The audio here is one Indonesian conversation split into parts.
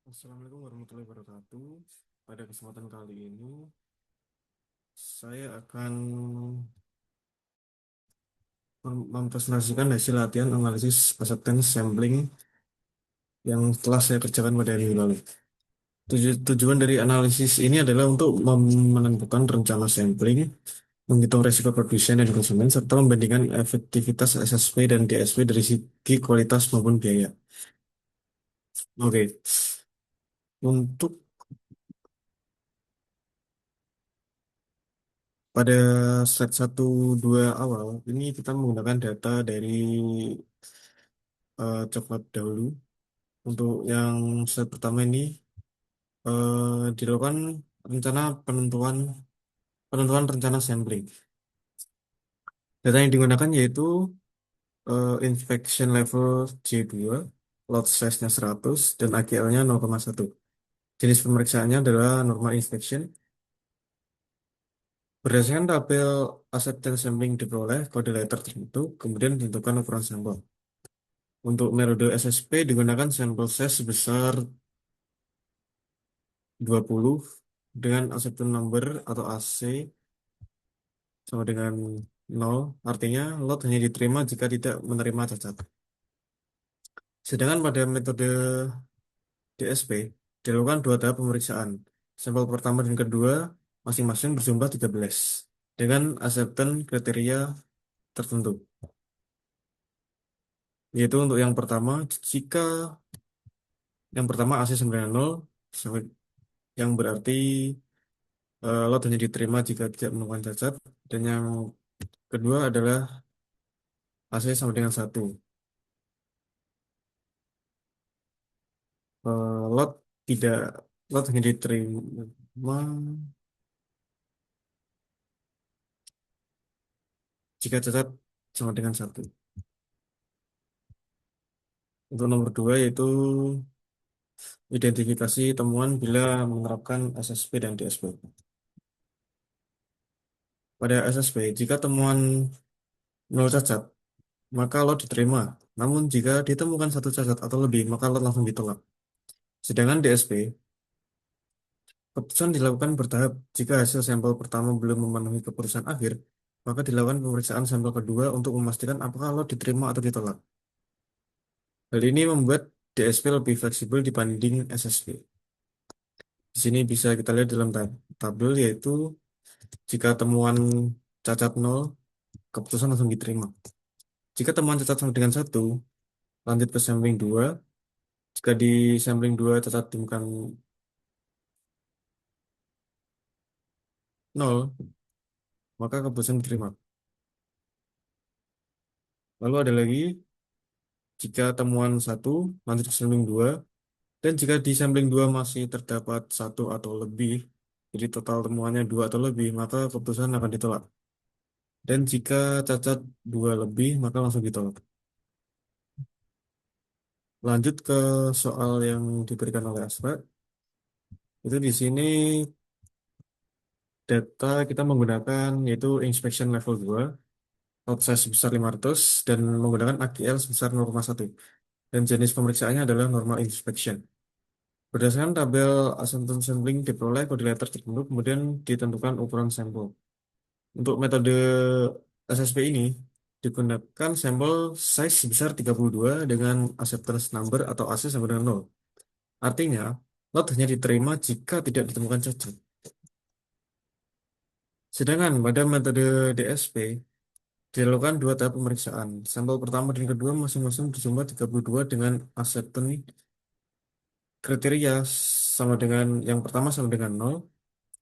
Assalamualaikum warahmatullahi wabarakatuh. Pada kesempatan kali ini, saya akan mempresentasikan hasil latihan analisis acceptance sampling yang telah saya kerjakan pada hari lalu. Tujuan dari analisis ini adalah untuk menentukan rencana sampling, menghitung resiko produsen dan konsumen, serta membandingkan efektivitas SSP dan DSP dari segi kualitas maupun biaya. Oke, untuk pada slide 1, 2 awal, ini kita menggunakan data dari coklat dahulu. Untuk yang slide pertama ini dilakukan rencana penentuan rencana sampling. Data yang digunakan yaitu inspection level J2, lot size-nya 100 dan AKL-nya 0,1. Jenis pemeriksaannya adalah normal inspection. Berdasarkan tabel acceptance sampling diperoleh kode letter tertentu, kemudian ditentukan ukuran sampel. Untuk metode SSP digunakan sampel size sebesar 20 dengan acceptance number atau AC sama dengan 0, artinya lot hanya diterima jika tidak menerima cacat. Sedangkan pada metode DSP, dilakukan dua tahap pemeriksaan. Sampel pertama dan kedua masing-masing berjumlah 13 dengan acceptance kriteria tertentu. Yaitu untuk yang pertama AC sama dengan 0, yang berarti lot hanya diterima jika tidak menemukan cacat. Dan yang kedua adalah AC sama dengan 1. Lot tidak lot hanya diterima jika cacat sama dengan 1. Untuk nomor 2 yaitu identifikasi temuan bila menerapkan SSP dan DSP. Pada SSP, jika temuan 0 cacat, maka lot diterima. Namun jika ditemukan satu cacat atau lebih, maka lot langsung ditolak. Sedangkan DSP, keputusan dilakukan bertahap. Jika hasil sampel pertama belum memenuhi keputusan akhir, maka dilakukan pemeriksaan sampel kedua untuk memastikan apakah lot diterima atau ditolak. Hal ini membuat DSP lebih fleksibel dibanding SSP. Di sini bisa kita lihat dalam tabel yaitu jika temuan cacat 0, keputusan langsung diterima. Jika temuan cacat sama dengan 1, lanjut ke sampling 2. Jika di sampling 2 cacat ditemukan 0, maka keputusan diterima. Lalu ada lagi, jika temuan 1, lanjut ke sampling 2. Dan jika di sampling 2 masih terdapat 1 atau lebih, jadi total temuannya 2 atau lebih, maka keputusan akan ditolak. Dan jika cacat 2 lebih, maka langsung ditolak. Lanjut ke soal yang diberikan oleh Asra. Itu di sini data kita menggunakan yaitu inspection level 2, lot size sebesar 500 dan menggunakan AQL sebesar 0,1. Dan jenis pemeriksaannya adalah normal inspection. Berdasarkan tabel acceptance sampling diperoleh kode letter tertentu, kemudian ditentukan ukuran sampel. Untuk metode SSP ini digunakan sampel size sebesar 32 dengan acceptance number atau AC sama dengan 0. Artinya, lot hanya diterima jika tidak ditemukan cacat. Sedangkan pada metode DSP, dilakukan dua tahap pemeriksaan. Sampel pertama dan kedua masing-masing berjumlah 32 dengan acceptance kriteria sama dengan yang pertama sama dengan 0,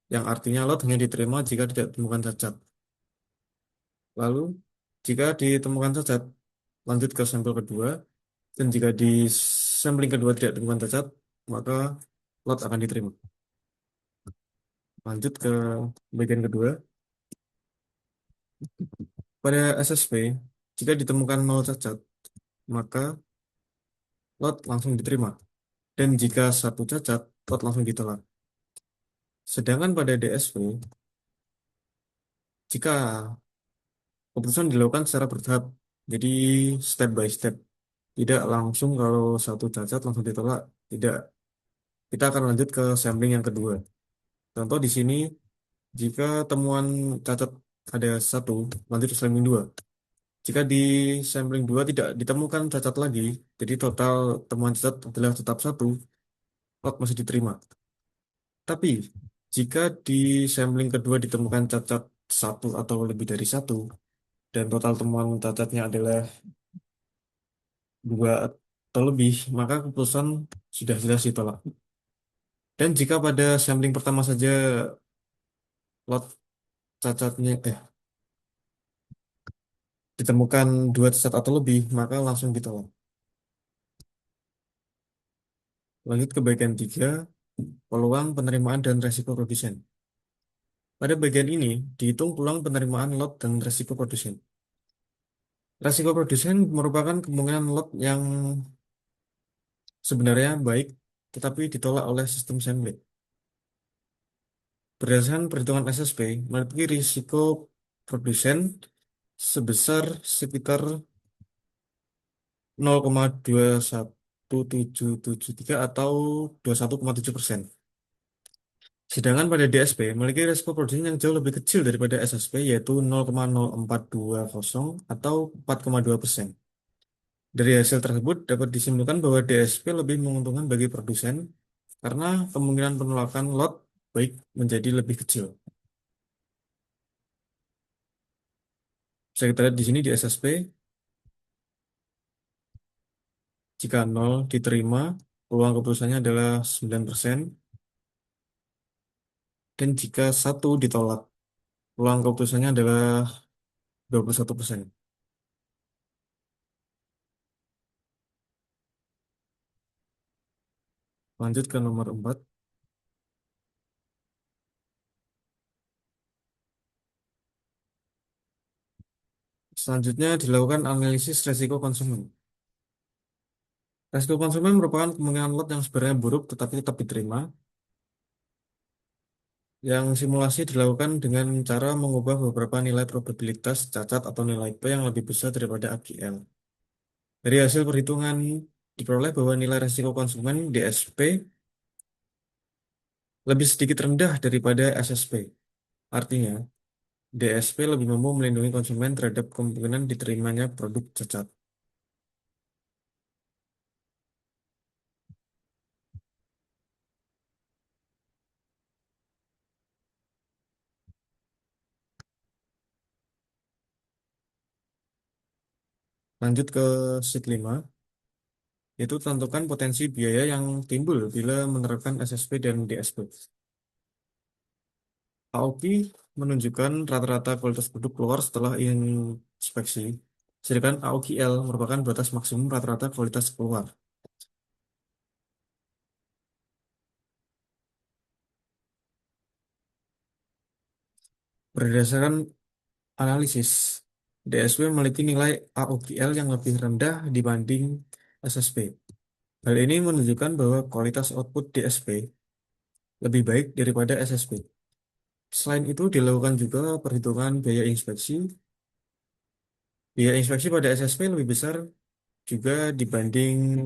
yang artinya lot hanya diterima jika tidak ditemukan cacat. Lalu, jika ditemukan cacat, lanjut ke sampel kedua, dan jika di sampling kedua tidak ditemukan cacat, maka lot akan diterima. Lanjut ke bagian kedua. Pada SSP, jika ditemukan 0 cacat, maka lot langsung diterima. Dan jika satu cacat, lot langsung ditolak. Sedangkan pada DSP, jika keputusan dilakukan secara bertahap, jadi step by step, tidak langsung kalau satu cacat langsung ditolak, tidak. Kita akan lanjut ke sampling yang kedua. Contoh di sini, jika temuan cacat ada satu, lanjut ke sampling dua. Jika di sampling 2 tidak ditemukan cacat lagi, jadi total temuan cacat adalah tetap satu, lot masih diterima. Tapi jika di sampling kedua ditemukan cacat satu atau lebih dari satu, dan total temuan cacatnya adalah dua atau lebih, maka keputusan sudah jelas ditolak. Dan jika pada sampling pertama saja lot cacatnya ditemukan dua cacat atau lebih, maka langsung ditolak. Lanjut ke bagian 3, peluang penerimaan dan resiko produsen. Pada bagian ini, dihitung peluang penerimaan lot dan resiko produsen. Resiko produsen merupakan kemungkinan lot yang sebenarnya baik, tetapi ditolak oleh sistem sampling. Berdasarkan perhitungan SSP, memiliki risiko produsen sebesar sekitar 0,21773 atau 21,7%. Sedangkan pada DSP memiliki risiko produsen yang jauh lebih kecil daripada SSP yaitu 0,0420 atau 4,2%. Dari hasil tersebut dapat disimpulkan bahwa DSP lebih menguntungkan bagi produsen karena kemungkinan penolakan lot baik menjadi lebih kecil. Bisa kita lihat di sini di SSP, jika 0 diterima, peluang keputusannya adalah 9%, dan jika satu ditolak, peluang keputusannya adalah 21%. Lanjut ke nomor 4. Selanjutnya dilakukan analisis resiko konsumen. Resiko konsumen merupakan kemungkinan lot yang sebenarnya buruk tetapi tetap diterima, yang simulasi dilakukan dengan cara mengubah beberapa nilai probabilitas cacat atau nilai P yang lebih besar daripada AGL. Dari hasil perhitungan diperoleh bahwa nilai resiko konsumen DSP lebih sedikit rendah daripada SSP. Artinya, DSP lebih mampu melindungi konsumen terhadap kemungkinan diterimanya produk cacat. Lanjut ke sheet 5, yaitu tentukan potensi biaya yang timbul bila menerapkan SSP dan DSP. AOP menunjukkan rata-rata kualitas produk keluar setelah inspeksi, sedangkan AOKL merupakan batas maksimum rata-rata kualitas keluar. Berdasarkan analisis, DSP memiliki nilai AOKL yang lebih rendah dibanding SSP. Hal ini menunjukkan bahwa kualitas output DSP lebih baik daripada SSP. Selain itu, dilakukan juga perhitungan biaya inspeksi. Biaya inspeksi pada SSP lebih besar juga dibanding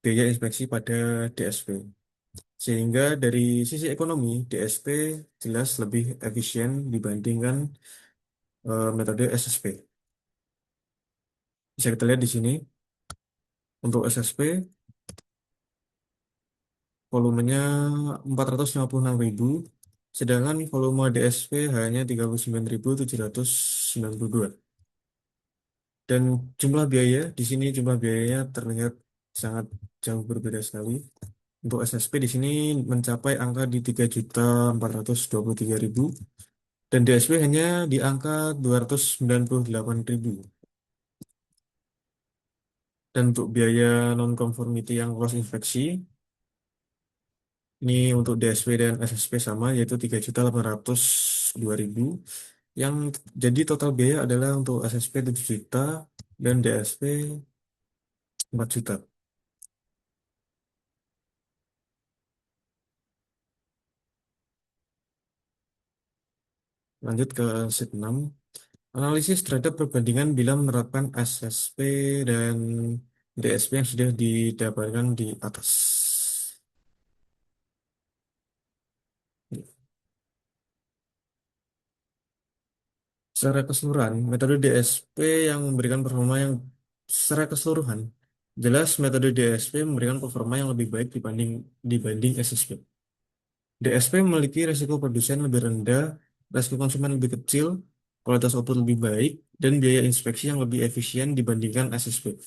biaya inspeksi pada DSP. Sehingga dari sisi ekonomi, DSP jelas lebih efisien dibandingkan metode SSP. Bisa kita lihat di sini, untuk SSP, volumenya 456.000, sedangkan volume DSP hanya 39.792. Dan jumlah biaya, di sini jumlah biayanya terlihat sangat jauh berbeda sekali. Untuk SSP di sini mencapai angka di 3.423.000 dan DSP hanya di angka 298.000. Dan untuk biaya non-conformity yang loss inspeksi, ini untuk DSP dan SSP sama, yaitu 3.802.000. Yang jadi total biaya adalah untuk SSP 7 juta dan DSP 4 juta. Lanjut ke sheet 6. Analisis terhadap perbandingan bila menerapkan SSP dan DSP yang sudah didapatkan di atas. Secara keseluruhan, metode DSP yang memberikan performa yang secara keseluruhan, jelas metode DSP memberikan performa yang lebih baik dibanding SSP. DSP memiliki resiko produsen lebih rendah, resiko konsumen lebih kecil, kualitas output lebih baik, dan biaya inspeksi yang lebih efisien dibandingkan SSP.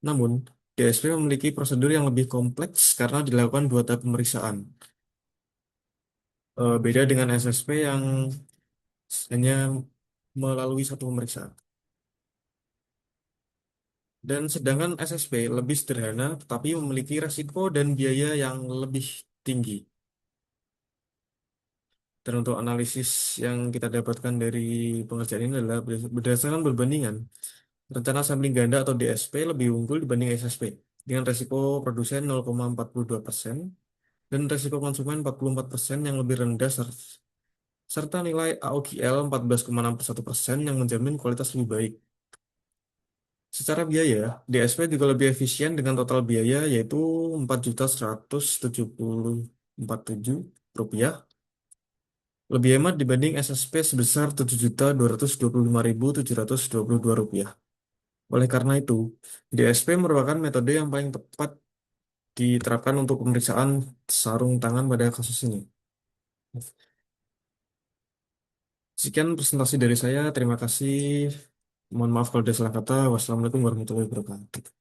Namun, DSP memiliki prosedur yang lebih kompleks karena dilakukan dua tahap pemeriksaan. Beda dengan SSP yang hanya melalui satu pemeriksaan. Dan sedangkan SSP lebih sederhana, tetapi memiliki resiko dan biaya yang lebih tinggi. Dan untuk analisis yang kita dapatkan dari pengerjaan ini adalah berdasarkan perbandingan. Rencana sampling ganda atau DSP lebih unggul dibanding SSP dengan resiko produsen 0,42% dan resiko konsumen 44% yang lebih rendah serta nilai AOGL 14,61% yang menjamin kualitas lebih baik. Secara biaya, DSP juga lebih efisien dengan total biaya yaitu 4.174.000 rupiah, lebih hemat dibanding SSP sebesar 7.225.722 rupiah. Oleh karena itu, DSP merupakan metode yang paling tepat diterapkan untuk pemeriksaan sarung tangan pada kasus ini. Sekian presentasi dari saya. Terima kasih. Mohon maaf kalau ada salah kata. Wassalamualaikum warahmatullahi wabarakatuh.